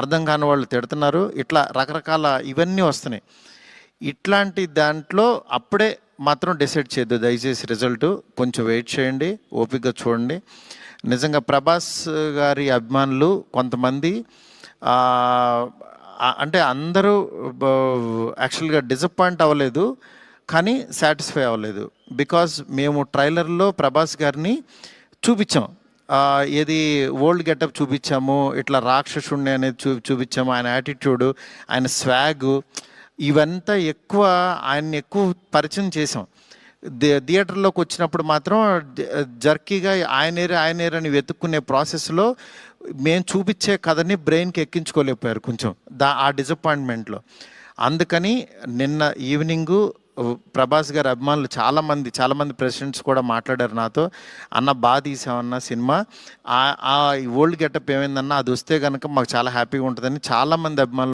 అర్థం కాని వాళ్ళు తిడుతున్నారు, ఇట్లా రకరకాల ఇవన్నీ వస్తున్నాయి. ఇట్లాంటి దాంట్లో అప్పుడే మాత్రం డిసైడ్ చేయొద్దు దయచేసి. రిజల్ట్ కొంచెం వెయిట్ చేయండి, ఓపికగా చూడండి. నిజంగా ప్రభాస్ గారి అభిమానులు కొంతమంది అంటే అందరూ యాక్చువల్గా డిసప్పాయింట్ అవ్వలేదు, కానీ సాటిస్ఫై అవ్వలేదు. బికాజ్ మేము ట్రైలర్లో ప్రభాస్ గారిని చూపించాం, ఏది ఓల్డ్ గెటప్ చూపించాము, ఇట్లా రాక్షసుణ్ణి అనేది చూపించాము, ఆయన యాటిట్యూడ్, ఆయన స్వాగ్, ఇవంతా ఎక్కువ ఆయన్ని ఎక్కువ పరిచయం చేసాం. థియేటర్లోకి వచ్చినప్పుడు మాత్రం జర్కీగా ఆయనేరని వెతుక్కునే ప్రాసెస్లో మేము చూపించే కథని బ్రెయిన్కి ఎక్కించుకోలేకపోయారు కొంచెం ఆ డిసప్పాయింట్మెంట్లో. అందుకని నిన్న ఈవినింగు ప్రభాస్ గారి అభిమానులు చాలామంది ప్రెసిడెంట్స్ కూడా మాట్లాడారు నాతో, అన్న బాగా తీసామన్న సినిమా, ఆ ఓల్డ్ గెటప్ ఏమైందన్నా అది వస్తే కనుక మాకు చాలా హ్యాపీగా ఉంటుందని చాలామంది అభిమానులు